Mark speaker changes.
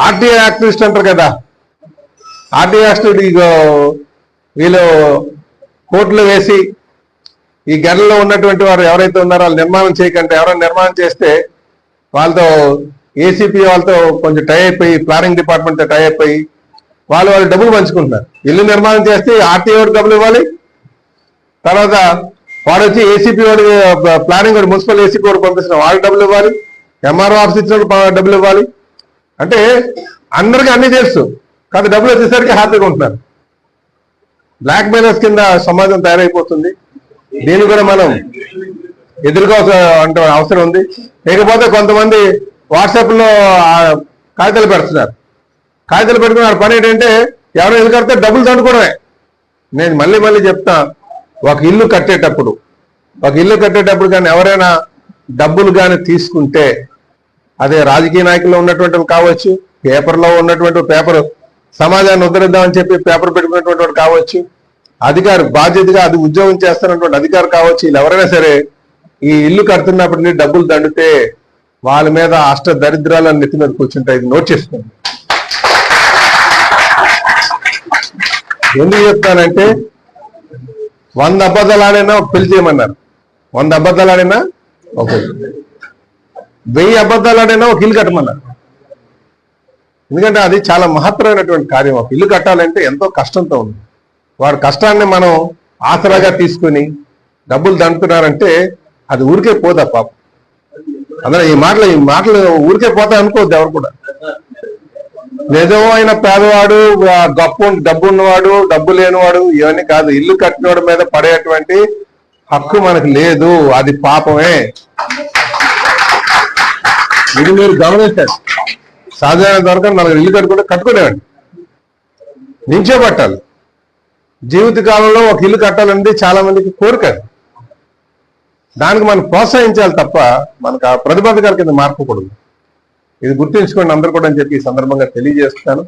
Speaker 1: RTI activist అంటారు కదా, RTI activist వీళ్ళు కోర్టులు వేసి ఈ గనుల్లో ఉన్నటువంటి వారు ఎవరైతే ఉన్నారో వాళ్ళు నిర్మాణం చేయకంటే, ఎవరైనా నిర్మాణం చేస్తే వాళ్ళతో ఏసీపీ వాళ్ళతో కొంచెం టై అయిపోయి, ప్లానింగ్ డిపార్ట్మెంట్తో టై అయిపోయి వాళ్ళు డబ్బులు పంచుకుంటున్నారు. ఇల్లు నిర్మాణం చేస్తే ఆర్టీఐ వాడికి డబ్బులు ఇవ్వాలి, తర్వాత వాడు వచ్చి ఏసీపీ వాడి ప్లానింగ్ వాడు మున్సిపల్ ఏసీపీ వాడు పంపిస్తున్న వాళ్ళకి డబ్బులు ఇవ్వాలి, ఎంఆర్ఓ ఆఫీస్ ఇచ్చినప్పుడు డబ్బులు ఇవ్వాలి. అంటే అందరికీ అన్ని తెలుసు, కాదు డబ్బులు వచ్చేసరికి హ్యాపీగా ఉంటున్నారు. బ్లాక్ మెయిలర్స్ కింద సమాజం తయారైపోతుంది. దీన్ని కూడా మనం ఎదుర్కోవాల్సిన అవసరం ఉంది. లేకపోతే కొంతమంది వాట్సాప్లో కాగితాలు పెడుతున్నారు. కాగితాలు పెట్టుకున్న పని ఏంటంటే ఎవరైనా ఇల్లు కడితే డబ్బులు దండుకోవడమే. నేను మళ్ళీ చెప్తా, ఒక ఇల్లు కట్టేటప్పుడు కానీ ఎవరైనా డబ్బులు కానీ తీసుకుంటే, అదే రాజకీయ నాయకుల్లో ఉన్నటువంటి కావచ్చు, పేపర్లో ఉన్నటువంటి పేపర్ సమాజాన్ని ఉద్ధరిద్దామని చెప్పి పేపర్ పెట్టుకున్నటువంటి వాడు కావచ్చు, అధికారి బాధ్యతగా అది ఉద్యోగం చేస్తున్నటువంటి అధికారి కావచ్చు, వీళ్ళు ఎవరైనా సరే ఈ ఇల్లు కడుతున్నప్పుడు డబ్బులు దండితే వాళ్ళ మీద అష్ట దరిద్రాలను నెత్తి మీద కూర్చుంటాయి. ఇది నోట్ చేసుకోండి. ఎందుకు చెప్తానంటే 100 అబద్ధాలు ఆడినా ఒక పెళ్లి చేయమన్నారు, 100 అబద్ధాలు ఆడినా ఒక 1000 అబద్ధాలు ఆడినా ఒక ఇల్లు కట్టమన్నారు. ఎందుకంటే అది చాలా మహత్తరమైనటువంటి కార్యం. ఒక ఇల్లు కట్టాలంటే ఎంతో కష్టంతో ఉంది. వాడి కష్టాన్ని మనం ఆసరాగా తీసుకుని డబ్బులు దండుతున్నారంటే అది ఊరికే పోదా పాపం. అందులో ఈ మాటలు ఊరికే పోతా అనుకోవద్దు ఎవరు కూడా. నిజమైన పేదవాడు, డబ్బు ఉన్నవాడు, డబ్బు లేనివాడు ఇవన్నీ కాదు. ఇల్లు కట్టినవాడి మీద పడేటువంటి హక్కు మనకు లేదు, అది పాపమే. ఇది మీరు గమనించారు. సాధారణ దొరకని మనకు ఇల్లు కట్టుకునేవాడి నించోబట్టాలి. జీవిత కాలంలో ఒక ఇల్లు కట్టాలంటే చాలా మందికి కోరిక. దానికి మనం ప్రోత్సహించాలి తప్ప మనకు ఆ ప్రతిబంధకాల కింద మార్పకూడదు. ఇది గుర్తుంచుకోండి అందరూ కూడా అని చెప్పి ఈ సందర్భంగా తెలియజేస్తాను.